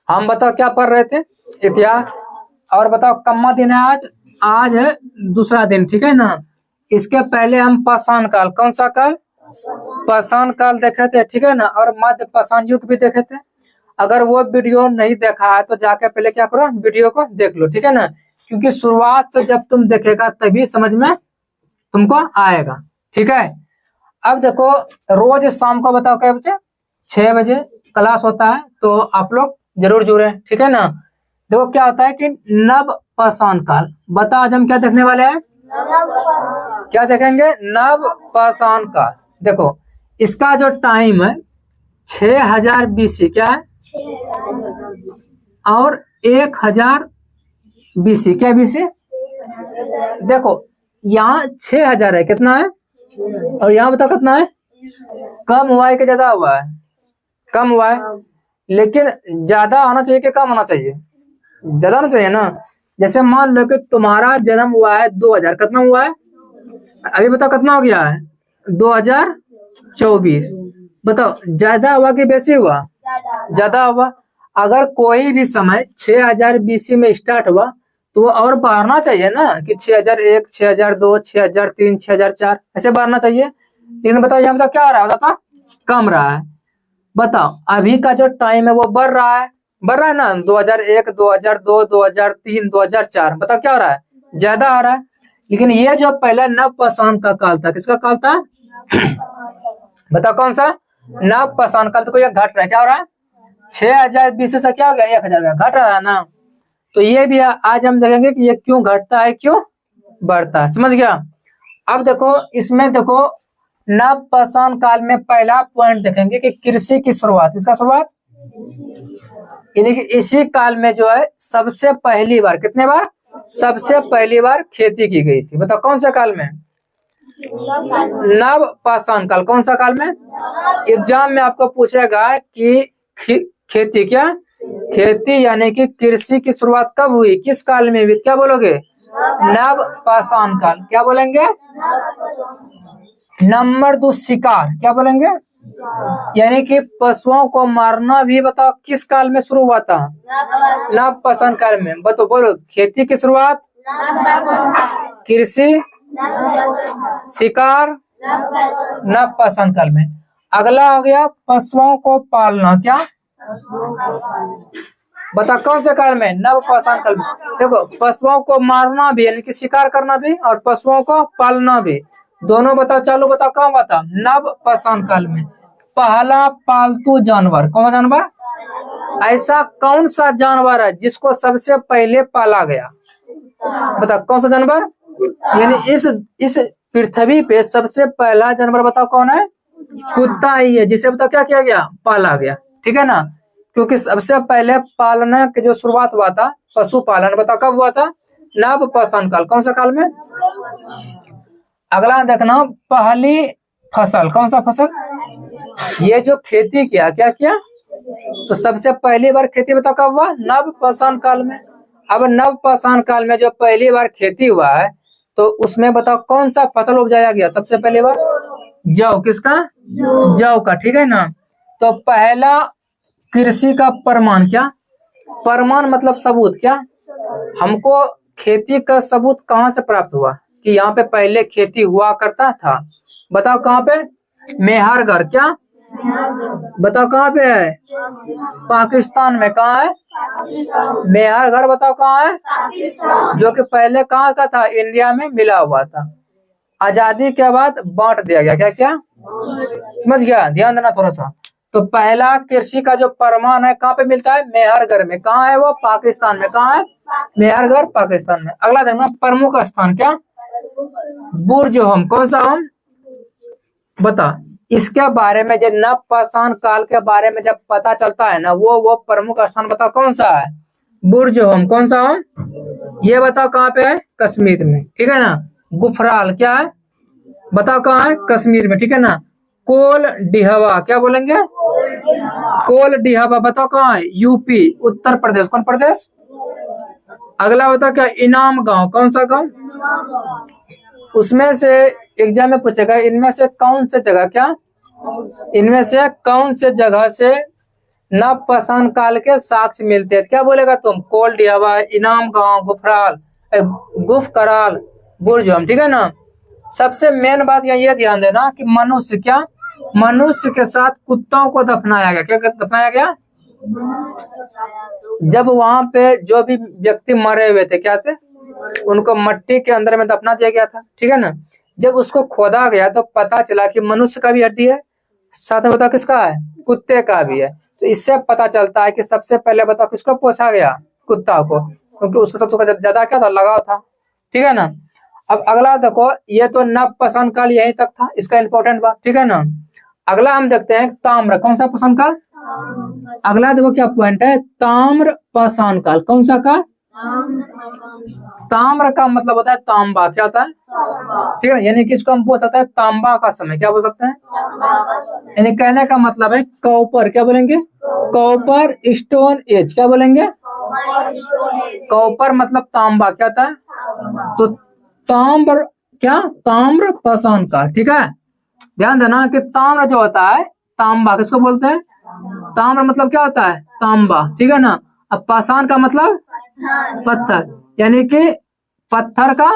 हम बताओ क्या पढ़ रहे थे, इतिहास। और बताओ कम्मा दिन है आज, आज है दूसरा दिन, ठीक है ना। इसके पहले हम पाषाण काल, कौन सा काल, पाषाण काल देखे थे, ठीक है ना। और मध्य पाषाण युग भी देखे थे। अगर वो वीडियो नहीं देखा है तो जाके पहले क्या करो, वीडियो को देख लो, ठीक है ना। क्योंकि शुरुआत से जब तुम देखेगा तभी समझ में तुमको आएगा, ठीक है। अब देखो रोज शाम को बताओ क्या बजे, 6 बजे क्लास होता है, तो आप लोग जरूर जुड़े, ठीक है ना। देखो क्या होता है कि नव पाषाण काल, बताओ आज हम क्या देखने वाले हैं, क्या देखेंगे, नव पाषाण काल। देखो इसका जो टाइम है 6000 BC, क्या है, और 1000 BC, क्या BC। देखो यहाँ 6000 है, कितना है, और यहाँ बताओ कितना है, कम हुआ है कि ज्यादा हुआ है, कम हुआ है। लेकिन ज्यादा आना चाहिए कि कम होना चाहिए, ज्यादा होना चाहिए ना। जैसे मान लो कि तुम्हारा जन्म हुआ है 2000, कितना हुआ है, अभी बताओ कितना हो गया है, 2024। बताओ ज्यादा हुआ कि बेसी हुआ, ज्यादा हुआ। अगर कोई भी समय 6000 BC में स्टार्ट हुआ तो वो और बढ़ना चाहिए ना, कि 6001, 6002, 6003, 6004 ऐसे बढ़ना चाहिए। लेकिन बताओ यहाँ बताओ क्या हो रहा है, बताओ कम रहा है। बताओ अभी का जो टाइम है वो बढ़ रहा है, बढ़ रहा है ना, 2001, 2002, 2003, 2004, बताओ क्या हो रहा है, ज्यादा आ रहा है। लेकिन ये जो पहला नव पाषाण का काल था, किसका काल था बताओ कौन सा, नव पाषाण काल। तो कोई घट रहा है, क्या हो रहा है, 6000 BC से क्या हो गया, 1000 घट रहा है ना। तो ये भी आज हम देखेंगे कि ये क्यों घटता है, क्यों बढ़ता है, समझ गया। अब देखो इसमें देखो नव पाषाण काल में पहला पॉइंट देखेंगे कि कृषि की शुरुआत, इसका शुरुआत, यानी कि इसी काल में जो है सबसे पहली बार, कितने बार, सबसे पहली बार खेती की गई थी। बताओ कौन सा काल में, नव पाषाण काल, कौन सा काल में। एग्जाम में आपको पूछेगा कि खेती, क्या खेती, यानी कि कृषि की शुरुआत कब हुई, किस काल में हुई, क्या बोलोगे, नव पाषाण काल। क्या बोलेंगे, नंबर 2 शिकार, क्या बोलेंगे, यानी कि पशुओं को मारना भी बताओ किस काल में शुरू हुआ था, नव पाषाण काल में। बताओ बोलो, खेती की शुरुआत, कृषि, शिकार, नव पाषाण काल में। अगला हो गया पशुओं को पालना, क्या, बता कौन से काल में, नव पाषाण काल में। देखो पशुओं को मारना भी यानी कि शिकार करना भी, और पशुओं को पालना भी, दोनों बताओ चालू, बताओ कहाँ बता, नव पाषाण काल में। पहला पालतू जानवर, कौन सा जानवर, ऐसा कौन सा जानवर है जिसको सबसे पहले पाला गया, बताओ कौन सा जानवर, यानी इस पृथ्वी पे सबसे पहला जानवर बताओ कौन है, कुत्ता ही है, जिसे बताओ क्या किया गया, पाला गया, ठीक है ना। क्योंकि सबसे पहले पालने की जो शुरुआत हुआ था, पशु पालन, बताओ कब हुआ था, नव पाषाण काल, कौन सा काल में। अगला देखना पहली फसल, कौन सा फसल, ये जो खेती किया, क्या किया, तो सबसे पहली बार खेती बताओ कब हुआ, नव पाषाण काल में। अब नव पाषाण काल में जो पहली बार खेती हुआ है तो उसमें बताओ कौन सा फसल उपजाया गया सबसे पहली बार, जौ, किसका, जौ का, ठीक है ना। तो पहला कृषि का प्रमाण, क्या, प्रमाण मतलब सबूत, क्या, हमको खेती का सबूत कहाँ से प्राप्त हुआ, कि यहाँ पे पहले खेती हुआ करता था। बताओ कहाँ पे, मेहरगढ़, क्या, बताओ कहाँ पे है, पाकिस्तान में, कहाँ है, मेहरगढ़, बताओ कहाँ है, जो कि पहले कहाँ का था, इंडिया में मिला हुआ था। आजादी के बाद बांट दिया गया, क्या क्या, समझ गया, ध्यान देना थोड़ा सा। तो पहला कृषि का जो प्रमाण है कहाँ पे मिलता है, मेहरगढ़ में, कहाँ है वो, पाकिस्तान में, कहाँ है, मेहरगढ़, पाकिस्तान में। अगला देखना प्रमुख स्थान, क्या, बुर्ज होम, कौन सा होम, बता। इसके बारे में जब नव पाषाण काल के बारे में जब पता चलता है ना, वो प्रमुख स्थान बताओ कौन सा है, बुर्ज होम, कौन सा होम, ये बताओ कहाँ पे है, कश्मीर में, ठीक है ना। गुफराल, क्या है, बताओ कहाँ है, कश्मीर में, ठीक है ना। कोल डिहवा, क्या बोलेंगे, कोल डिहवा, बताओ कहाँ है, यूपी, उत्तर प्रदेश, कौन प्रदेश। अगला बताओ क्या, इनाम गांव, कौन सा गांव, उसमें से एग्जाम में पूछेगा इनमें से कौन से जगह, क्या, इनमें से कौन से जगह से नव पाषाण काल के साक्ष्य मिलते हैं। क्या बोलेगा तुम? कोल्ड हवा, इनाम गांव, गुफराल, गुफ कराल, बुर्जुम, ठीक है ना। सबसे मेन बात ये ध्यान देना कि मनुष्य क्या, मनुष्य के साथ कुत्तों को दफनाया गया। क्या दफनाया गया? जब वहां पे जो भी व्यक्ति मरे हुए थे क्या थे, उनको मट्टी के अंदर में दफना दिया गया था, ठीक है ना। जब उसको खोदा गया तो पता चला कि मनुष्य का भी हड्डी है, साथ में बताओ किसका है? कुत्ते का भी है। तो इससे पता चलता है कि सबसे पहले बताओ किसको पोछा गया? कुत्ता को, क्योंकि उसका सबसे ज्यादा क्या था? लगाव था, ठीक है ना। अब अगला देखो, ये तो नव पाषाण काल यहीं तक था, इसका इंपॉर्टेंट बात, ठीक है ना। अगला हम देखते हैं ताम्र। कौन सा पाषाण काल? अगला देखो क्या पॉइंट है, ताम्र पाषाण काल। कौन सा काल? ताम्र का मतलब होता है तांबा। क्या होता है? ठीक है, यानी कि इसको हम बोल सकते हैं तांबा का समय। क्या बोल सकते हैं? यानी कहने का मतलब है कॉपर। क्या बोलेंगे? Copper stone age. क्या बोलेंगे? कॉपर मतलब तांबा। क्या होता है? तो ताम्र क्या? ताम्र पाषाण काल, ठीक है। ध्यान देना कि ताम्र जो होता है तांबा, किसको बोलते हैं? ताम्र मतलब क्या होता है? तांबा, ठीक है ना। अब पाषाण का मतलब पत्थर, यानी कि पत्थर का,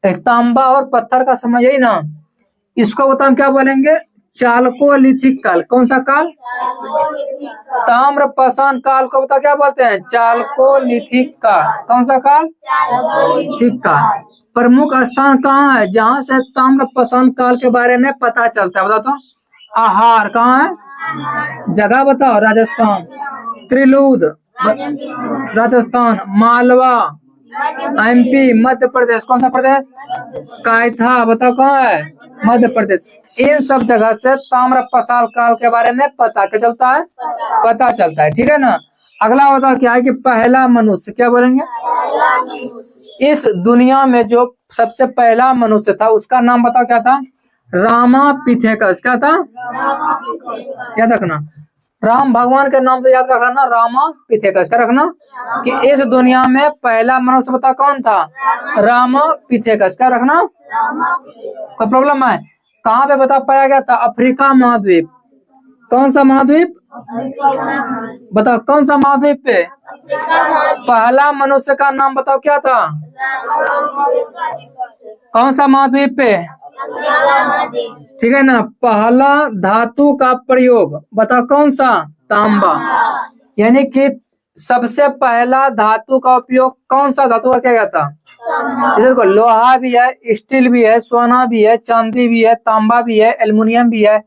तांबा और पत्थर का समय, यही ना। इसको बता हम क्या बोलेंगे? चाल्कोलिथिक काल। कौन सा काल? ताम्र पाषाण काल को बता क्या बोलते हैं? चाल्कोलिथिक काल। कौन सा काल? ठीक काल। प्रमुख स्थान कहाँ है जहाँ से ताम्र पाषाण काल के बारे में पता चलता है? बताओ तो। आहार कहाँ है? जगह बताओ। राजस्थान। त्रिलूद राजस्थान। मालवा एमपी मध्य प्रदेश। कौन सा प्रदेश? कायथा बताओ कहाँ है? मध्य प्रदेश। इन सब जगह से ताम्र पाषाण काल के बारे में पता क्या चलता है? पता चलता है, ठीक है ना। अगला बताओ क्या है कि पहला मनुष्य। क्या बोलेंगे? इस दुनिया में जो सबसे पहला मनुष्य था उसका नाम बताओ क्या था? रामापिथेकस। क्या था? याद रखना, राम भगवान के नाम से याद रखना, रामापिथेकस। क्या रखना कि इस दुनिया में पहला मनुष्य बता कौन था? रामापिथेकस। क्या रखना? कोई प्रॉब्लम है? कहाँ पे बता पाया गया था? अफ्रीका महाद्वीप। कौन सा महाद्वीप? बताओ कौन सा महाद्वीप पे? पहला मनुष्य का नाम बताओ क्या था? कौन सा महाद्वीप पे? ठीक है ना। पहला धातु का प्रयोग बताओ कौन सा? तांबा। यानी कि सबसे पहला धातु का उपयोग कौन सा धातु का किया गया था? देखो लोहा भी है, स्टील भी है, सोना भी है, चांदी भी है, तांबा भी है, एल्युमिनियम भी है,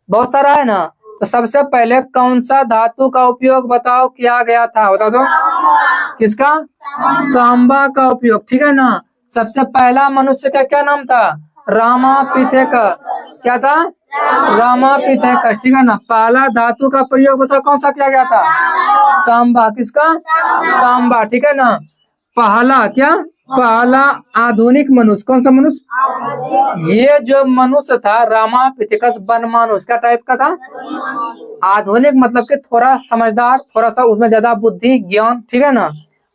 बहुत सारा है ना। तो सबसे पहले कौन सा धातु का उपयोग बताओ किया गया था? बता दो। किसका? तांबा का उपयोग, ठीक है ना। सबसे पहला मनुष्य का क्या नाम था? रामापिथेकस। क्या था? रामापिथेकस, ठीक है ना। पहला धातु का प्रयोग बताओ कौन सा किया गया था? तांबा। किसका? तांबा, ठीक है ना। पहला क्या? पहला आधुनिक मनुष्य। कौन सा मनुष्य? ये जो मनुष्य था रामापिथेकस वन मानुष क्या टाइप का था? आधुनिक मतलब कि थोड़ा समझदार, थोड़ा सा उसमें ज्यादा बुद्धि ज्ञान, ठीक है ना।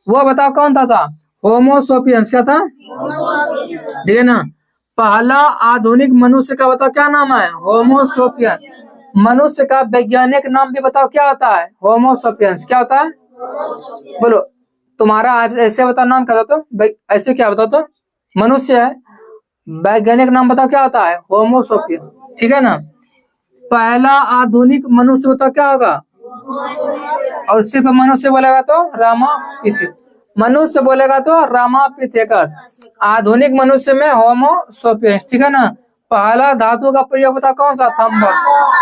वो बताओ कौन था? होमोसोपियंस। क्या था? ठीक है ना। पहला आधुनिक मनुष्य का बताओ क्या नाम है? होमोसोपियंस। मनुष्य का वैज्ञानिक नाम भी बताओ क्या होता है? होमोसोपियंस। क्या होता है? बोलो तुम्हारा ऐसे बता नाम क्या होता? ऐसे क्या बताओ तो? मनुष्य है, वैज्ञानिक नाम बताओ क्या होता है? होमोसोपियंस, ठीक है ना। पहला आधुनिक मनुष्य बताओ क्या होगा? और सिर्फ मनुष्य बोलेगा तो रामापिथेकस। मनुष्य बोलेगा तो रामापिथेकस। आधुनिक मनुष्य में होमोसोपियंस, ठीक है ना। पहला धातु का प्रयोग बताओ कौन सा? तांबा,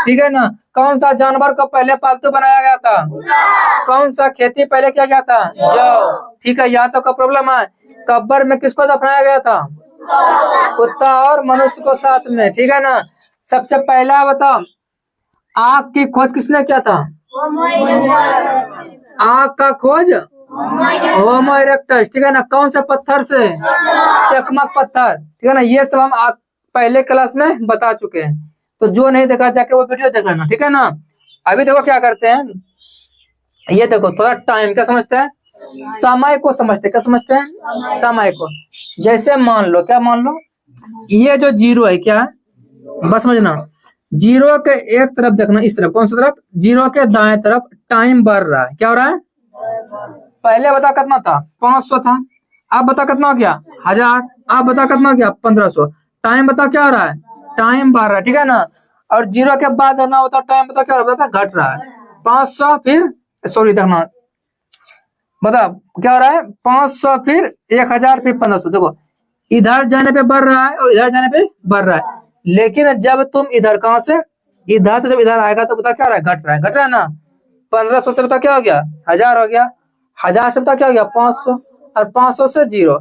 ठीक है ना। कौन सा जानवर को पहले पालतू बनाया गया था? कौन सा खेती पहले किया गया था? जौ, ठीक है। यहाँ तो का प्रॉब्लम है, कब्र में किसको दफनाया गया था? कुत्ता और मनुष्य को साथ में, ठीक है ना। सबसे पहला बताओ आग की खोज किसने किया था? आग का खोज होमो इरेक्टस, ठीक है ना। कौन से पत्थर से? चकमक पत्थर, ठीक है ना। ये सब हम पहले क्लास में बता चुके हैं, तो जो नहीं देखा जाके वो वीडियो देख लेना, ठीक है ना। अभी देखो क्या करते हैं, ये देखो थोड़ा टाइम क्या समझते हैं? समय को समझते। क्या समझते हैं? समय को। जैसे मान लो, क्या मान लो, ये जो जीरो है क्या है? बस समझना, जीरो के एक तरफ देखना, इस तरफ, कौन सी तरफ, जीरो के दाएं तरफ टाइम बढ़ रहा है। क्या हो रहा है? पहले बता कितना था, 500 था, अब बता कितना हो गया, 1000, अब बता कितना हो गया, 1500। टाइम बता क्या हो रहा है, टाइम बढ़ रहा है, ठीक है ना। और जीरो के बाद देखना होता टाइम बता क्या हो रहा है, घट रहा है। 500 फिर सॉरी देखना, बता क्या हो रहा है, 500 फिर 1000 फिर 1500। देखो इधर जाने पे बढ़ रहा है और इधर जाने पे बढ़ रहा है, लेकिन जब तुम इधर कहां से, इधर से जब इधर आएगा तो बता क्या रहा है, घट रहा है, घट रहा है ना। 1500 से बता क्या हो गया, 1000 हो गया, 1000 से बता क्या हो गया, 500, और 500 से 0।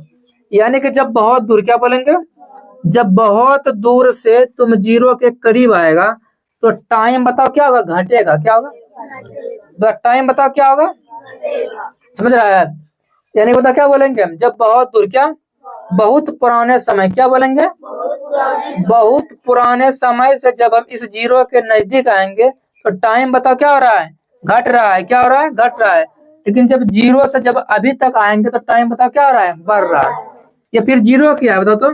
यानी कि जब बहुत दूर, क्या बोलेंगे, जब बहुत दूर से तुम 0 के करीब आएगा तो टाइम बताओ क्या होगा, घटेगा। क्या होगा, टाइम बताओ क्या होगा, समझ रहा है। यानी बता क्या बोलेंगे हम, जब बहुत दूर, क्या, बहुत पुराने समय, क्या बोलेंगे, बहुत पुराने समय से जब हम इस 0 के नजदीक आएंगे तो टाइम बताओ क्या हो रहा है, घट रहा है। क्या हो रहा है, घट रहा है। लेकिन जब 0 से जब अभी तक आएंगे तो टाइम बताओ क्या हो रहा है, बढ़ रहा है। या फिर 0 क्या है बताओ तो,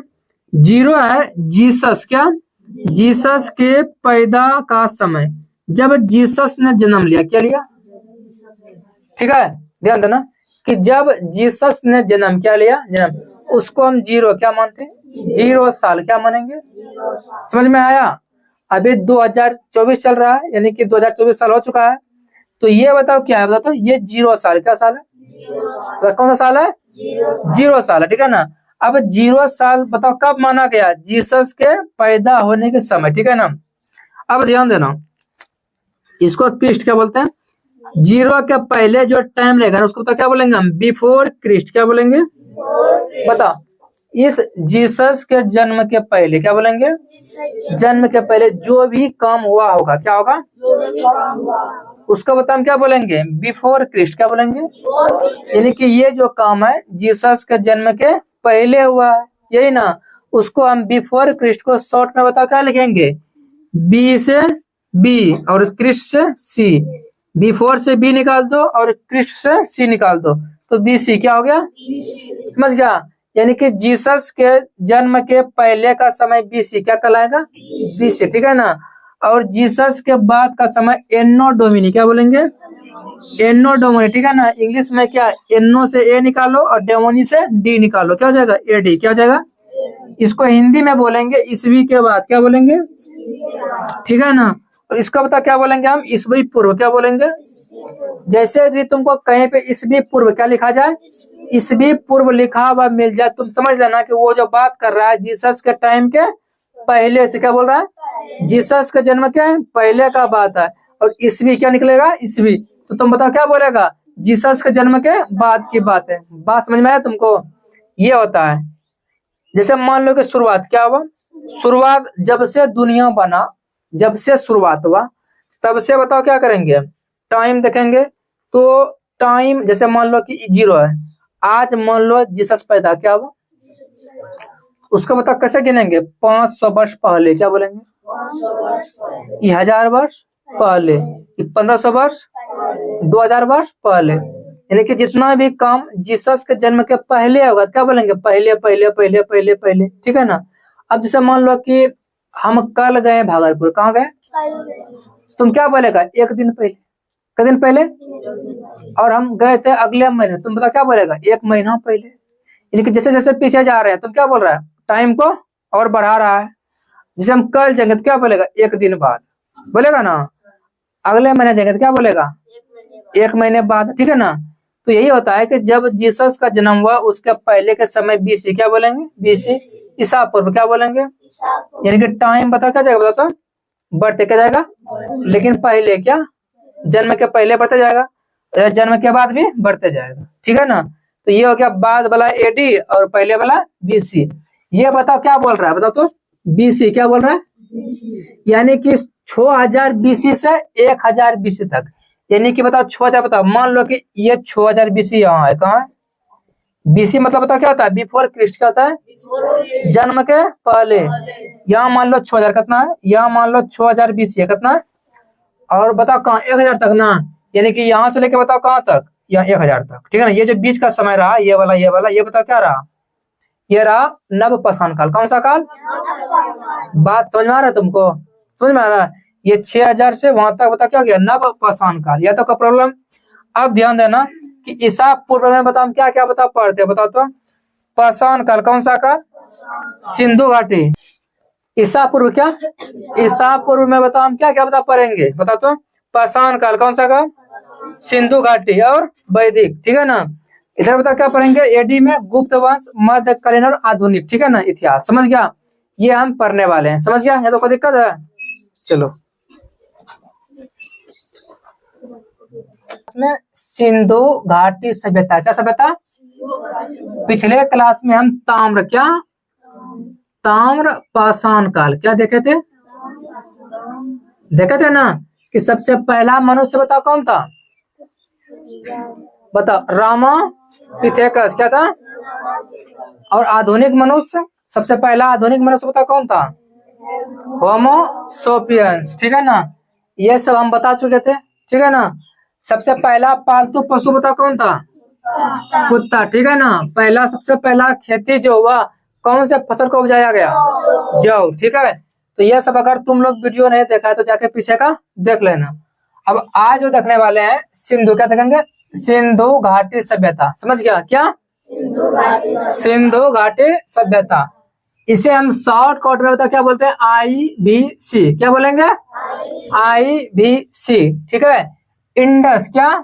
0 है जीसस, क्या, जीसस के पैदा का समय, जब जीसस ने जन्म लिया। क्या लिया, ठीक है, ध्यान देना कि जब जीसस ने जन्म क्या लिया, जन्म, उसको हम 0 क्या मानते हैं, 0 साल क्या मानेंगे। समझ में आया। अभी 2024 चल रहा है, यानी कि 2024 साल हो चुका है, तो ये बताओ क्या है, बताओ तो ये 0 साल, क्या साल है, तो कौन सा साल है, 0 साल है, ठीक है ना। अब 0 साल बताओ कब माना गया, जीसस के पैदा होने के समय, ठीक है ना। अब ध्यान देना, इसको क्रिस्ट क्या बोलते हैं, 0 के पहले जो टाइम रहेगा ना उसको तो क्या बोलेंगे हम, बिफोर क्रिस्ट। क्या बोलेंगे, बता, इस जीसस के जन्म के पहले क्या बोलेंगे, जन्म के पहले जो भी काम हुआ होगा, क्या होगा, उसको बता हम क्या बोलेंगे, बिफोर क्रिस्ट। क्या बोलेंगे, यानी कि ये जो काम है जीसस के जन्म के पहले हुआ है, यही ना, उसको हम बिफोर क्रिस्ट को शॉर्ट में बताओ क्या लिखेंगे, बी से बी और क्रिस्ट से सी। बिफोर से बी निकाल दो और क्रिस्ट से सी निकाल दो तो बी सी क्या हो गया, समझ गया। यानी कि जीसस के जन्म के पहले का समय बीसी क्या कहलाएगा, बीसी, ठीक है ना। और जीसस के बाद का समय एनो डोमिनी, क्या बोलेंगे, एनो डोमिनी, ठीक है ना। इंग्लिश में क्या, एनो से ए निकालो और डेमोनी से डी निकालो, क्या हो जाएगा, एडी, क्या हो जाएगा। इसको हिंदी में बोलेंगे ईस्वी के बाद, क्या बोलेंगे, ठीक है ना। और इसका बता क्या बोलेंगे हम, ईस्वी पूर्व, क्या बोलेंगे। जैसे यदि तुमको कहीं पे ईस्वी पूर्व क्या लिखा जाए, ईस्वी पूर्व लिखा हुआ मिल जाए, तुम समझ लेना कि वो जो बात कर रहा है जीसस के टाइम के पहले से, क्या बोल रहा है, जीसस के जन्म के पहले का बात है। और ईस्वी क्या निकलेगा, ईस्वी, तो तुम बताओ क्या बोलेगा, जीसस के जन्म के बाद की बात है। बात समझ में आया तुमको, ये होता है। जैसे मान लो कि शुरुआत क्या हुआ, शुरुआत जब से दुनिया बना, जब से शुरुआत हुआ तब से बताओ क्या करेंगे, टाइम देखेंगे। तो टाइम जैसे मान लो कि 0 है, आज मान लो जीसस पैदा क्या हुआ, उसका बताओ कैसे गिनेंगे, 500 वर्ष पहले, क्या बोलेंगे, ये 1000 वर्ष पहले, 1500 वर्ष, 2000 वर्ष पहले। यानी कि जितना भी काम जीसस के जन्म के पहले होगा क्या बोलेंगे, पहले पहले पहले पहले पहले, ठीक है ना। अब जैसे मान लो कि हम कल गए भागलपुर, कहाँ गए, तुम क्या बोलेगा, एक दिन पहले, कितने दिन पहले, और हम गए थे अगले महीने, तुम बता क्या बोलेगा, एक महीना पहले। यानी कि जैसे जैसे पीछे जा रहे हैं तुम क्या बोल रहा है, टाइम को और बढ़ा रहा है। जैसे हम कल जाएंगे तो क्या बोलेगा, एक दिन बाद बोलेगा ना, अगले महीने जाएंगे तो क्या बोलेगा, एक महीने बाद, ठीक है ना। तो यही होता है कि जब जीसस का जन्म हुआ उसके पहले के समय बीसी, क्या बोलेंगे, बीसी, ईसा पूर्व, क्या बोलेंगे। यानी कि टाइम बता क्या जाएगा, बता तो बढ़ते क्या जाएगा, लेकिन पहले क्या, जन्म के पहले बढ़ते जाएगा, जन्म के बाद भी बढ़ते जाएगा, ठीक है ना। तो ये हो गया बाद वाला एडी और पहले वाला बीसी। ये बताओ क्या बोल रहा है, बताओ तो, बीसी क्या बोल रहा है, यानी कि 6000 बीसी से 1000 बीसी तक। यानी कि बताओ 6000, बताओ मान लो कि ये 6000 बीसी यहाँ है, कहाँ है, बीसी मतलब बताओ क्या होता है, बिफोर क्रिस्ट, क्या होता है, जन्म के पहले। यहाँ मान लो 6000 कितना है, यहाँ मान लो 6000 बीसी है कितना है, और बताओ कहाँ 1000 तक ना, यानी कि यहाँ से लेके बताओ कहाँ तक, यहाँ 1000 तक, ठीक है ना। ये जो बीच का समय रहा, ये वाला ये वाला, ये बताओ क्या रहा, ये रहा नवपाषाण काल। कौन सा काल, बात समझ में आ रहा है तुमको, समझ में आ रहा है? ये 6000 से वहां तक बता क्या हो गया, नव पाषाण काल। या तो का प्रॉब्लम। अब ध्यान देना कि ईसा पूर्व में बताओ हम क्या क्या बता पढ़ते हैं, बताओ तो। पाषाण काल कौन सा काल? सिंधु घाटी। ईसा पूर्व क्या? ईसा पूर्व में बताओ हम क्या क्या बता पढ़ेंगे, बताओ तो। पाषाण काल कौन सा काल? सिंधु घाटी और वैदिक, ठीक है ना। इधर बता क्या पढ़ेंगे, एडी में गुप्त वंश, मध्यकालीन और आधुनिक, ठीक है ना, इतिहास। समझ गया? ये हम पढ़ने वाले हैं, समझ गया? ये तो कोई दिक्कत है? चलो, इसमें सिंधु घाटी सभ्यता, क्या सभ्यता? पिछले क्लास में हम ताम्र क्या, ताम्र पाषाण काल क्या देखे थे, देखे थे ना, कि सबसे पहला मनुष्य बताओ कौन था, बताओ। रामा पिथेकस क्या था? और आधुनिक मनुष्य, सबसे पहला आधुनिक मनुष्य बताओ कौन था? होमो सोपियंस, ठीक है ना। ये सब हम बता चुके थे, ठीक है ना। सबसे पहला पालतू पशु बताओ कौन था? कुत्ता, ठीक है ना। पहला सबसे पहला खेती जो हुआ कौन से फसल को उपजाया गया? जौ, ठीक है। तो ये सब अगर तुम लोग वीडियो नहीं देखा है तो जाके पीछे का देख लेना। अब आज जो देखने वाले हैं सिंधु, क्या देखेंगे? सिंधु घाटी सभ्यता। समझ गया क्या? सिंधु घाटी सभ्यता। इसे हम शॉर्टकट में बता क्या बोलते हैं, IBC। क्या बोलेंगे? IBC, ठीक है। इंडस क्या,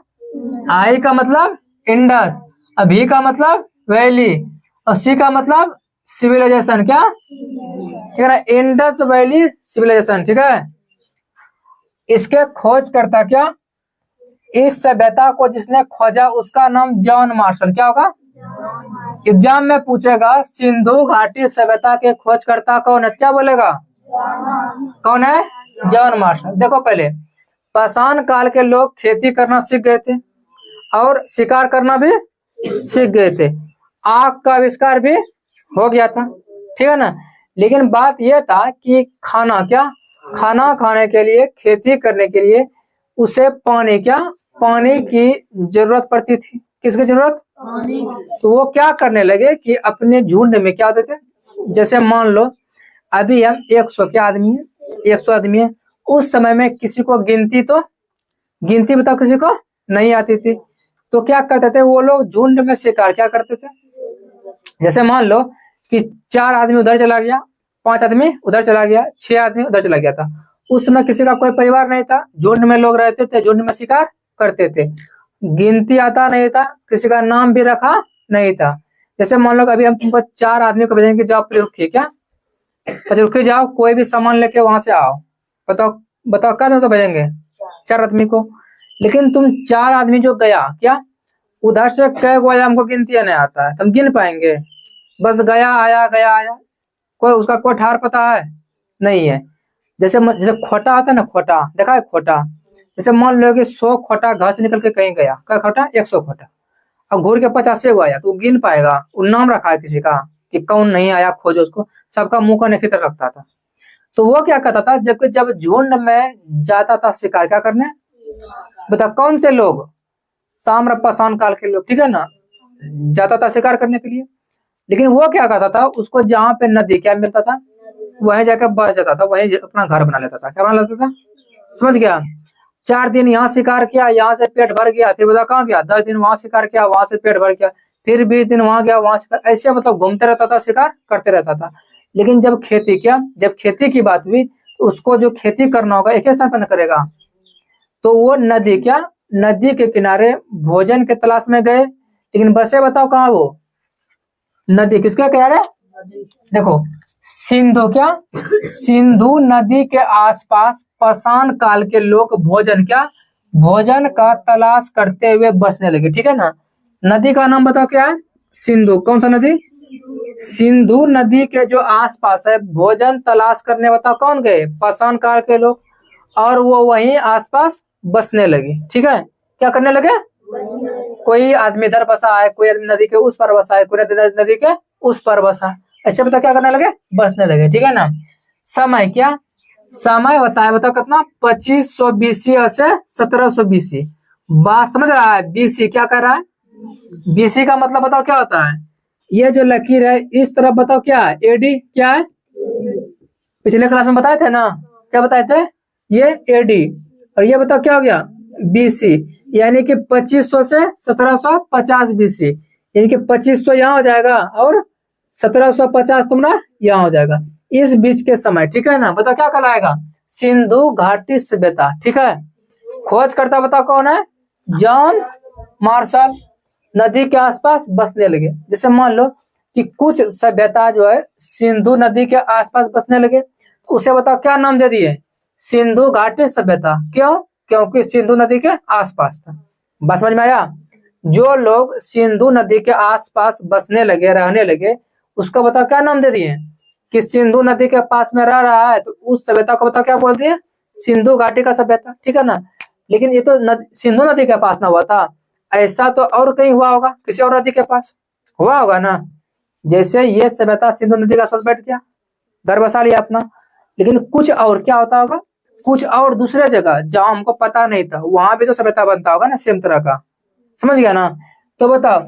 आई का मतलब इंडस, अभी का मतलब वैली, और सी का मतलब सिविलाइजेशन, क्या, ठीक है ना, इंडस वैली सिविलाइजेशन, ठीक है। इसके खोज करता क्या, इस सभ्यता को जिसने खोजा उसका नाम जॉन मार्शल, क्या होगा? एग्जाम में पूछेगा सिंधु घाटी सभ्यता के खोजकर्ता कौन है, क्या बोलेगा? कौन है? John Marshall. देखो पहले पाषाण काल के लोग खेती करना सीख गए थे और शिकार करना भी सीख गए थे। आग का आविष्कार भी हो गया था, ठीक है ना। लेकिन बात यह था कि खाना क्या, खाना खाने के लिए, खेती करने के लिए उसे पानी क्या, पानी की जरूरत पड़ती थी। किसकी जरूरत? पानी। तो वो क्या करने लगे कि अपने झुंड में क्या होते थे, जैसे मान लो अभी हम 100 क्या आदमी है, 100 आदमी है। उस समय में किसी को गिनती बताओ किसी को नहीं आती थी, तो क्या करते थे वो लोग झुंड में शिकार क्या करते थे, जैसे मान लो कि 4 आदमी उधर चला गया, 5 आदमी उधर चला गया, 6 आदमी उधर चला गया था। उस समय किसी का कोई परिवार नहीं था, झुंड में लोग रहते थे, झुंड में शिकार करते थे, गिनती आता नहीं था, किसी का नाम भी रखा नहीं था। जैसे मान लो अभी हम तुमको 4 आदमी को भेजेंगे, जाओ रुकिए, क्या रुकिए, जाओ कोई भी सामान लेके वहां से आओ, बताओ बताओ क्या तो भेजेंगे 4 आदमी को। लेकिन तुम 4 आदमी जो गया, क्या उधर से कै गो आया, हमको गिनती नहीं आता है, तुम गिन पाएंगे? बस गया आया गया आया, कोई उसका कोई ठार पता है नहीं है। जैसे खोटा आता है ना, खोटा देखा है खोटा, जैसे मान लो कि 100 खोटा घर से निकल के कहीं गया, क्या खोटा? 100 खोटा। अब घूर के 50 गो आया तो वो गिन पाएगा? वो नाम रखा है किसी का कि कौन नहीं आया, खोजो उसको, सबका मुंह का नहीं रखता था। तो वो क्या करता था, जब झुंड में जाता था शिकार क्या करने, बता कौन से लोग? ताम्र पाषाण काल के लोग, ठीक है ना, जाता था शिकार करने के लिए। लेकिन वो क्या करता था, उसको जहाँ पे नदी क्या मिलता था वहीं जाकर बस जाता था, वहीं अपना घर बना लेता था। क्या बना लेता था? समझ गया? 4 दिन यहाँ शिकार किया, यहाँ से पेट भर गया, फिर बता कहाँ गया, 10 दिन वहां शिकार किया, वहां से पेट भर गया, फिर 20 दिन वहां गया, वहां शिकार, ऐसे मतलब घूमते रहता था, शिकार करते रहता था। लेकिन जब खेती की बात हुई तो उसको जो खेती करना होगा एक ही स्थान पर न करेगा, तो वो नदी के किनारे भोजन के तलाश में गए। लेकिन बसे बताओ कहाँ वो नदी, किसके किनारे? देखो सिंधु नदी के आसपास पाषाण काल के लोग भोजन का तलाश करते हुए बसने लगे, ठीक है ना। नदी का नाम बताओ क्या है? सिंधु। कौन सा नदी? सिंधु नदी के जो आसपास है भोजन तलाश करने बताओ कौन गए? पाषाण काल के लोग। और वो वहीं आसपास बसने लगे, ठीक है। क्या करने लगे? कोई आदमी इधर बसा है, कोई आदमी नदी के उस पर बसा है, कोई नदी के उस पर बसा है, ऐसे बता क्या करने लगे? बसने लगे, ठीक है ना। समय बताओ कितना? 2500 BC से 1700 BC। बात समझ रहा है? BC क्या कर रहा है? BC का मतलब बताओ क्या होता है? ये जो लकीर है इस तरफ बताओ क्या है? AD क्या है? पिछले क्लास में बताए थे ना, क्या बताए थे, ये एडी, और ये बताओ क्या हो गया, बीसी, यानी कि 2500 से 1750 बीसी, यानी कि 2500 यहाँ हो जाएगा और 1750 तुम्हारा यहाँ हो जाएगा, इस बीच के समय, ठीक है ना। बताओ क्या कहलाएगा, सिंधु घाटी सभ्यता, ठीक है। खोज करता बताओ कौन है, जॉन मार्शल। नदी के आसपास बसने लगे, जैसे मान लो कि कुछ सभ्यता जो है सिंधु नदी के आसपास बसने लगे, तो उसे बताओ क्या नाम दे दिए, सिंधु घाटी सभ्यता। क्यों, क्योंकि सिंधु नदी के आसपास था। बस समझ में आया, जो लोग सिंधु नदी के आसपास बसने लगे, रहने लगे, उसको बताओ क्या नाम दे दिए, कि सिंधु नदी के पास में रह रहा है, तो उस सभ्यता को बताओ क्या बोलते हैं, सिंधु घाटी का सभ्यता, ठीक है ना। लेकिन ये तो सिंधु नदी के पास ना हुआ था, ऐसा तो और कहीं हुआ होगा, किसी और नदी के पास हुआ होगा ना। जैसे ये सभ्यता सिंधु नदी के आसपास बैठ गया, घर बसा लिया अपना, लेकिन कुछ और क्या होता होगा, कुछ और दूसरे जगह जहां हमको पता नहीं था, वहां भी तो सभ्यता बनता होगा ना, सेम तरह का, समझ गया ना। तो बताओ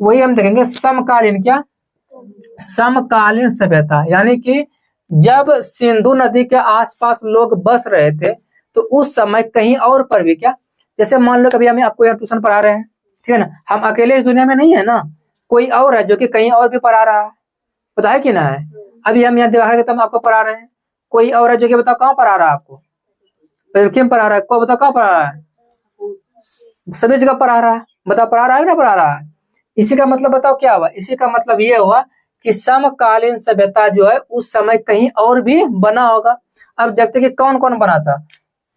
वही हम देखेंगे समकालीन, क्या समकालीन सभ्यता, यानी कि जब सिंधु नदी के आसपास लोग बस रहे थे, तो उस समय कहीं और पर भी, क्या जैसे मान लो कभी हमें आपको यहाँ ट्यूशन पढ़ा रहे हैं, ठीक है ना, हम अकेले इस दुनिया में नहीं है ना, कोई और है जो कि कहीं और भी पढ़ा रहा है, पता है कि ना है। अभी हम यहाँ दिवाकर के तम आपको पढ़ा रहे हैं, कोई और है जो कि बताओ कहाँ पढ़ा रहा है आपको, क्यों पढ़ा रहा है, कोई बताओ कहाँ पढ़ा रहा है, सभी जगह पढ़ा रहा है, बताओ पढ़ा रहा है ना पढ़ा रहा है। इसी का मतलब बताओ क्या हुआ, इसी का मतलब ये हुआ कि समकालीन सभ्यता जो है उस समय कहीं और भी बना होगा। अब देखते कि कौन कौन बना था,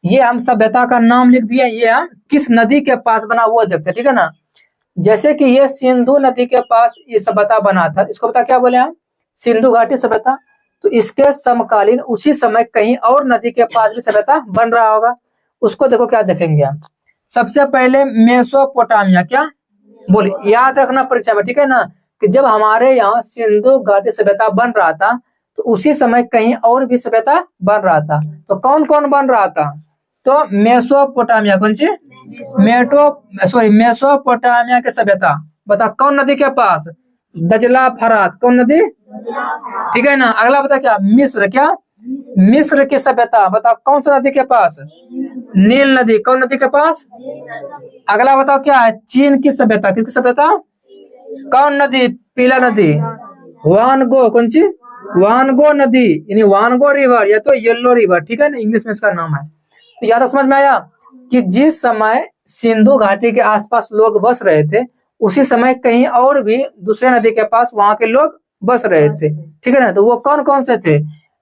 ये हम सभ्यता का नाम लिख दिया, ये हम किस नदी के पास बना वो देखते, ठीक है ना। जैसे कि ये सिंधु नदी के पास ये सभ्यता बना था, इसको बता क्या बोले हम, सिंधु घाटी सभ्यता। तो इसके समकालीन उसी समय कहीं और नदी के पास भी सभ्यता बन रहा होगा, उसको देखो क्या देखेंगे हम। सबसे पहले मेसोपोटामिया, क्या बोले, याद रखना परीक्षा में, ठीक है ना, कि जब हमारे यहाँ सिंधु घाटी सभ्यता बन रहा था, तो उसी समय कहीं और भी सभ्यता बन रहा था। तो कौन कौन बन रहा था, तो मेसोपोटामिया, कौन सी मेसोपोटामिया के सभ्यता, बता कौन नदी के पास, दजला फरात, कौन नदी, ठीक है ना। अगला बता क्या, मिस्र, क्या मिस्र की सभ्यता, बता कौन सा नदी के पास, नील नदी, कौन नदी के पास। अगला बताओ क्या है, चीन की सभ्यता, किसकी सभ्यता, कौन नदी, पीला नदी, वानगो, कौन सी वानगो नदी, यानी वानगो रिवर या तो येलो रिवर, ठीक है ना, इंग्लिश में इसका नाम है। तो याद समझ में आया कि जिस समय सिंधु घाटी के आसपास लोग बस रहे थे, उसी समय कहीं और भी दूसरे नदी के पास वहां के लोग बस रहे थे, ठीक है ना। तो वो कौन कौन से थे,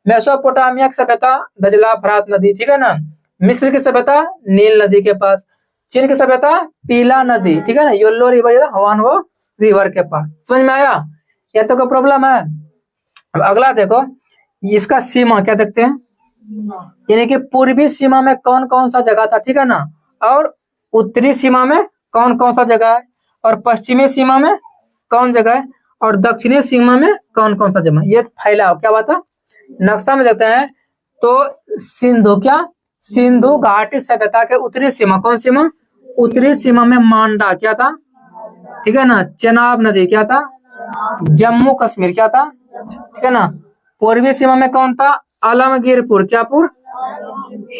मेसोपोटामिया की सभ्यता दजला फरात नदी, ठीक है ना, मिस्र की सभ्यता नील नदी के पास, चीन की सभ्यता पीला नदी, ठीक है ना, येलो रिवर हवानगो रिवर के पास। समझ में आया, या तो कोई प्रॉब्लम है। अब अगला देखो, इसका सीमा क्या देखते हैं, यानी कि पूर्वी सीमा में कौन कौन सा जगह था, ठीक है ना, और उत्तरी सीमा में कौन कौन सा जगह है, और पश्चिमी सीमा में कौन जगह है, और दक्षिणी सीमा में कौन कौन सा जगह, ये फैलाव क्या बात है। नक्शा में देखते हैं, तो सिंधु, क्या सिंधु घाटी सभ्यता के उत्तरी सीमा, कौन सीमा, उत्तरी सीमा में मांडा क्या था, ठीक है ना, चेनाब नदी क्या था, जम्मू कश्मीर क्या था, ठीक है ना। पूर्वी सीमा में कौन था, आलमगीरपुर, क्या पुर,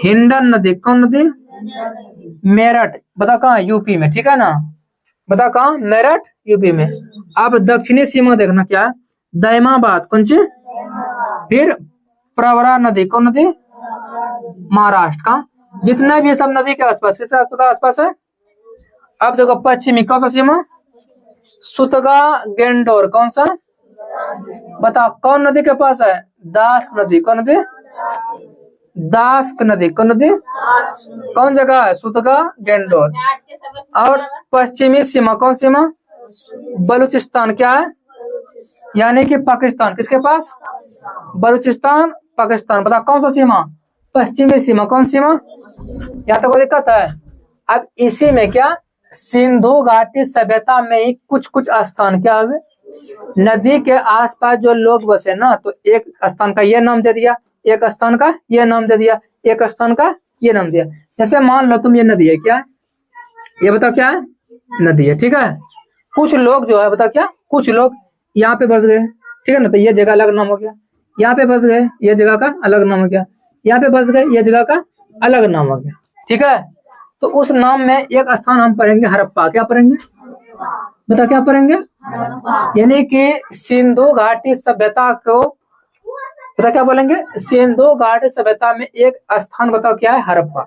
हिंडन नदी, कौन नदी, मेरठ, बता कहाँ, यूपी में, ठीक है ना, बता कहाँ, मेरठ यूपी में। अब दक्षिणी सीमा देखना क्या है, दैमाबाद, कौन सी, फिर प्रवरा नदी, कौन नदी, महाराष्ट्र का। जितने भी सब नदी के आसपास, किसके आसपास है। अब देखो पश्चिमी कौन सा सीमा, सुतगा गेंडोर, कौन सा, बता कौन नदी के पास है, दास नदी, कौन नदी, दास्क नदी, कौन नदी, कौन जगह है, सुतगा गेंडोर। और पश्चिमी सीमा कौन सीमा, बलूचिस्तान, क्या है, यानी कि पाकिस्तान, किसके पास, बलूचिस्तान पाकिस्तान। बता कौन सा सीमा, पश्चिमी सीमा, कौन सीमा, यहाँ तक कोई दिक्कत है। अब इसी में क्या, सिंधु घाटी सभ्यता में ही कुछ कुछ स्थान क्या हुए, नदी के आसपास जो लोग बसे ना, तो एक स्थान का ये नाम दे दिया, एक स्थान का ये नाम दे दिया, एक स्थान का ये नाम दिया। जैसे मान लो तुम, ये नदी है, क्या है, ये बताओ क्या है, नदी है, ठीक है। कुछ लोग जो है बताओ क्या, कुछ लोग यहाँ पे बस गए, ठीक है ना, तो ये जगह अलग नाम हो गया, यहाँ पे बस गए, ये जगह का अलग नाम हो गया। यहाँ पे बस गए, ये जगह का अलग नाम हो गया। ठीक है, तो उस नाम में एक स्थान हम पढ़ेंगे हड़प्पा। क्या पढ़ेंगे, बता क्या पढ़ेंगे, यानी कि सिंधु घाटी सभ्यता को पता क्या बोलेंगे, सिंधु घाटी सभ्यता में एक स्थान बताओ क्या है, हड़प्पा।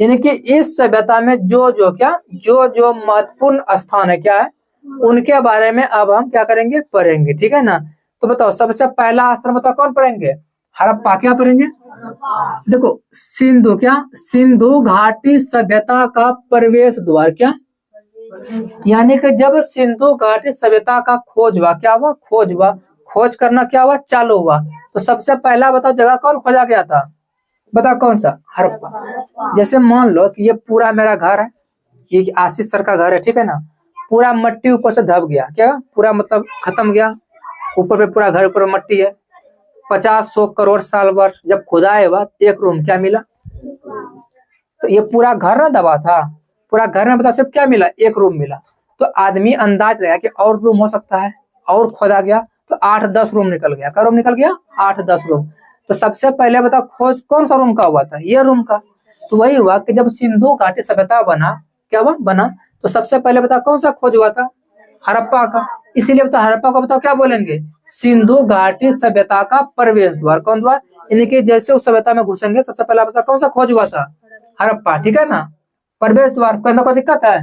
यानी कि इस सभ्यता में जो जो महत्वपूर्ण स्थान है क्या है, उनके बारे में अब हम क्या करेंगे, पढ़ेंगे। ठीक है ना, तो बताओ सबसे पहला स्थान बताओ कौन पढ़ेंगे, हड़प्पा। क्या पढ़ेंगे, देखो सिंधु, क्या सिंधु घाटी सभ्यता का प्रवेश द्वार, क्या यानी कि जब सिंधु घाटी सभ्यता का खोज हुआ, क्या हुआ, खोज हुआ, खोज करना क्या हुआ, चालू हुआ, तो सबसे पहला बताओ जगह कौन खोजा गया था, बताओ कौन सा, हड़प्पा। जैसे मान लो कि ये पूरा मेरा घर है, ये आशीष सर का घर है, ठीक है ना, पूरा मट्टी ऊपर से दब गया, क्या पूरा मतलब खत्म गया, ऊपर पे पूरा घर ऊपर मट्टी है। 50-100 करोड़ साल वर्ष जब खुदाई हुआ, एक रूम क्या मिला, तो ये पूरा घर ना दबा था, पूरा घर में बताओ सिर्फ क्या मिला, एक रूम मिला। तो आदमी अंदाज लगाया कि और रूम हो सकता है, और खोदा गया तो 8-10 रूम निकल गया। क्या रूम निकल गया, 8-10 रूम। तो सबसे पहले बताओ खोज कौन सा रूम का हुआ था, ये रूम का। तो वही हुआ कि जब सिंधु घाटी सभ्यता बना, क्या हुआ बना, तो सबसे पहले बताओ कौन सा खोज हुआ था, हड़प्पा का। इसीलिए बताओ हड़प्पा को बताओ क्या बोलेंगे, सिंधु घाटी सभ्यता का प्रवेश द्वार। कौन द्वार, यानी कि जैसे उस सभ्यता में घुसेंगे सबसे पहला बताओ कौन सा खोज हुआ था, हड़प्पा। ठीक है ना, प्रवेश द्वार। कोई दिक्कत है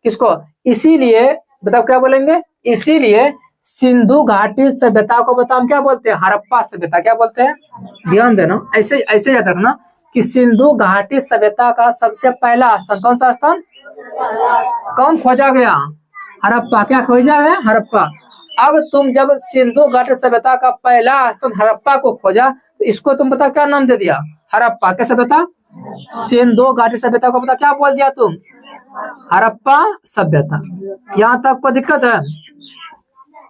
किसको, इसीलिए बताओ क्या बोलेंगे, इसीलिए सिंधु घाटी सभ्यता को बताओ हम क्या बोलते हैं, हड़प्पा सभ्यता। क्या बोलते हैं, ध्यान देना, ऐसे ऐसे याद रखना कि सिंधु घाटी सभ्यता का सबसे पहला स्थान कौन सा स्थान, कौन खोजा गया, हड़प्पा। क्या खोजा गया, हड़प्पा। अब तुम जब सिंधु घाटी सभ्यता का पहला स्थान हड़प्पा को खोजा, तो इसको तुम पता क्या नाम दे दिया, हड़प्पा। क्या सभ्यता, सिंधु घाटी सभ्यता को पता क्या बोल दिया तुम, हड़प्पा सभ्यता। यहाँ तक को दिक्कत है,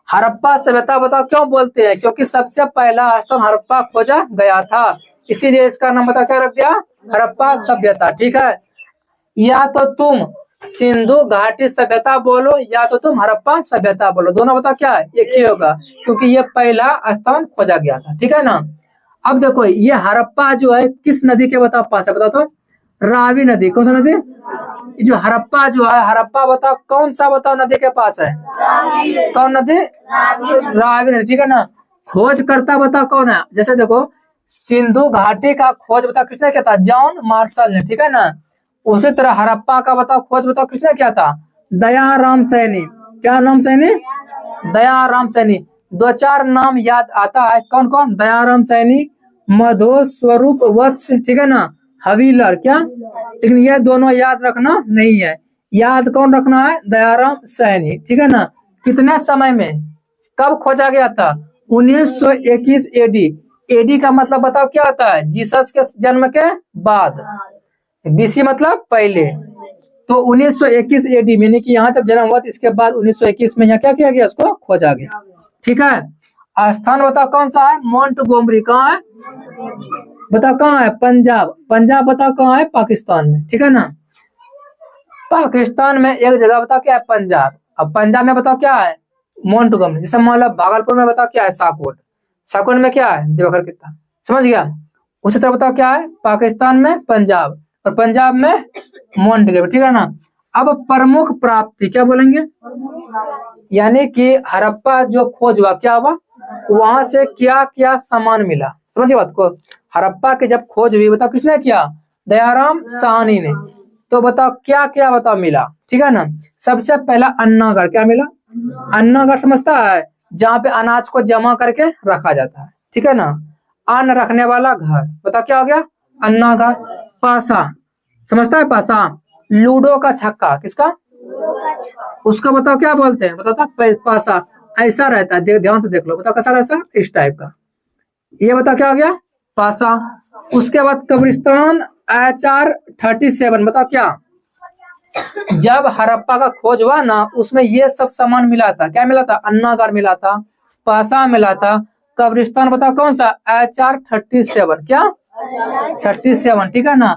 हड़प्पा सभ्यता बताओ क्यों बोलते हैं, क्योंकि सबसे पहला स्थान हड़प्पा खोजा गया था, इसीलिए इसका नाम बता क्या रख दिया, हड़प्पा सभ्यता। ठीक है, या तो तुम सिंधु घाटी सभ्यता बोलो या तो तुम हड़प्पा सभ्यता बोलो, दोनों बता क्या है, एक ही होगा, क्योंकि ये पहला स्थान खोजा गया था। ठीक है ना। अब देखो ये हड़प्पा जो है किस नदी के बताओ पास है, बताओ तो, रावी नदी। कौन सा नदी, जो हड़प्पा जो है, हड़प्पा बताओ कौन सा बताओ नदी के पास है, कौन नदी, रावी नदी। ठीक है ना, खोज करता बताओ कौन है, जैसे देखो सिंधु घाटी का खोज बताओ किसने किया था, जॉन मार्शल ने। ठीक है ना, उसी तरह हड़प्पा का बताओ खोज बताओ किसने किया था, दयाराम सैनी। क्या नाम सैनी, दयाराम सैनी। 2-4 नाम याद आता है, कौन कौन, दयाराम सैनी, मधो स्वरूप वत्स, ठीक है ना, हवीलर। क्या, लेकिन ये दोनों याद रखना नहीं है, याद कौन रखना है, दयाराम सैनी। ठीक है ना, कितने समय में, कब खोजा गया था, 1921 एडी। एडी का मतलब बताओ क्या होता है, जीसस के जन्म के बाद, बीसी मतलब पहले। तो 1921 एडी में, यानी कि यहाँ जब जन्म हुआ तो इसके बाद 1921 में यहाँ क्या किया गया, उसको खोजा गया। ठीक है, स्थान बताओ कौन सा है, मोंटगोमरी। कहाँ है, बताओ कहाँ है, पंजाब। पंजाब बताओ कहाँ है, पाकिस्तान में। ठीक है ना, पाकिस्तान में एक जगह बताओ क्या है, पंजाब। अब पंजाब में बताओ क्या है, मोंटगोमरी। जैसे मान लो भागलपुर में बताओ क्या है, साकोट। साकोट में क्या है, देवघर कितना, समझ गया। उसी तरह बताओ क्या है, पाकिस्तान में पंजाब, और पंजाब में मोंटगोमरी। ठीक है ना। अब प्रमुख प्राप्ति क्या बोलेंगे, यानी कि हड़प्पा जो खोज हुआ क्या हुआ, वहां से क्या क्या सामान मिला, समझिए बात को। हड़प्पा की जब खोज हुई बताओ किसने किया, दयाराम साहनी ने। तो बताओ क्या क्या बताओ मिला। ठीक है ना, सबसे पहला अन्नागार। क्या मिला, अन्नागार समझता है, जहाँ पे अनाज को जमा करके रखा जाता है। ठीक है ना, अन्न रखने वाला घर, बताओ क्या हो गया, अन्नागार। पासा समझता है, पासा लूडो का छक्का, किसका, उसका बताओ क्या बोलते हैं, बताओ पासा। ऐसा रहता है, ध्यान से देख लो, बताओ कैसा रहता है, इस टाइप का। ये बताओ क्या हो गया, पासा। उसके बाद कब्रिस्तान HR 37, बताओ क्या, जब हड़प्पा का खोज हुआ ना, उसमें ये सब सामान मिला था। क्या मिला था, अन्नागार मिला था, पासा मिला था, कब्रिस्तान बताओ कौन सा, HR 37। क्या 37, ठीक है ना।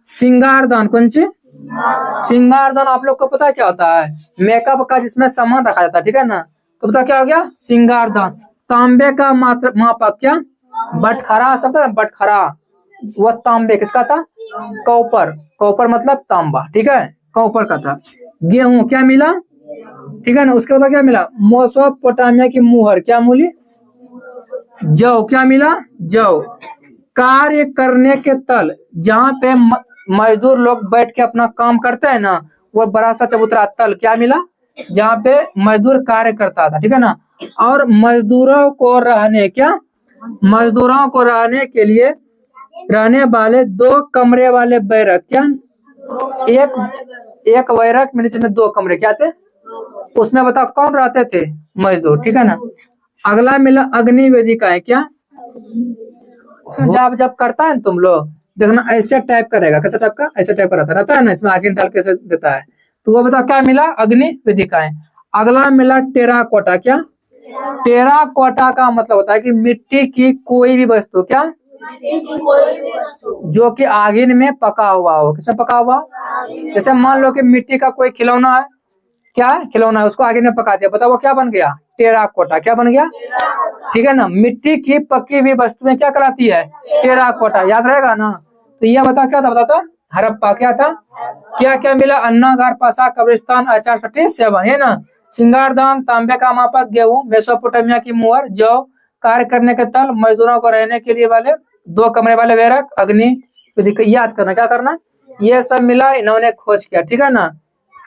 सिंगारदान, कौन सी, सिंगारदान आप लोग को पता है क्या होता है, मेकअप का जिसमें सामान रखा जाता है। ठीक है ना, तो पता क्या हो गया, सिंगारदान। तांबे का मापक क्या, बटखरा, सब बटखरा, वह तांबे किसका था? कॉपर। कॉपर मतलब तांबा, ठीक है, कॉपर का था। गेहूं क्या मिला? ठीक है ना। उसके बाद क्या मिला? मेसोपोटामिया की मुहर क्या मिली? जौ क्या मिला? जौ। कार्य करने के तल, जहाँ पे मजदूर लोग बैठ के अपना काम करते हैं ना, वो बड़ा सा चबूतरा तल क्या मिला? जहाँ पे मजदूर कार्य करता था, ठीक है ना। और मजदूरों को रहने क्या? मजदूरों को रहने के लिए रहने वाले 2 कमरे वाले बैरक क्या? एक बैरक में नीचे में 2 कमरे क्या थे? उसमें बताओ कौन रहते थे? मजदूर, ठीक है ना। अगला मिला अग्नि वेदिकाएं क्या? जब करता है तुम लोग देखना ऐसे टाइप करेगा, कैसा टाइप का? ऐसे टाइप का रहता है ना, इसमें आगे डाल के देता है। तो वो बताओ क्या मिला? अग्नि वेदिकाएं। अगला मिला टेराकोटा क्या? टेराकोटा का मतलब होता है कि मिट्टी की कोई भी वस्तु क्या? जो कि आगिन में पका हुआ हो। किसमें पका हुआ? जैसे मान लो कि मिट्टी का कोई खिलौना है, क्या है? खिलौना है, उसको आगिन में पका दिया, बताओ वो क्या बन गया? टेराकोटा। क्या बन गया? ठीक है ना। मिट्टी की पकी हुई वस्तुएं क्या कहलाती है? टेराकोटा। याद रहेगा ना। तो यह बता क्या था? बताता हड़प्पा क्या था? क्या क्या मिला? अन्नागार, पासा, कब्रिस्तान, आचार पट्टी, सेवन, है ना। सिंगारदान, तांबे का मापक, गेहूं, मेसोपोटामिया की मुहर, जौ, कार्य करने के तल, मजदूरों को रहने के लिए वाले 2 कमरे वाले बैरक, अग्नि। याद करना, क्या करना? ये सब मिला, इन्होंने खोज किया, ठीक है ना।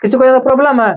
किसी को प्रॉब्लम है?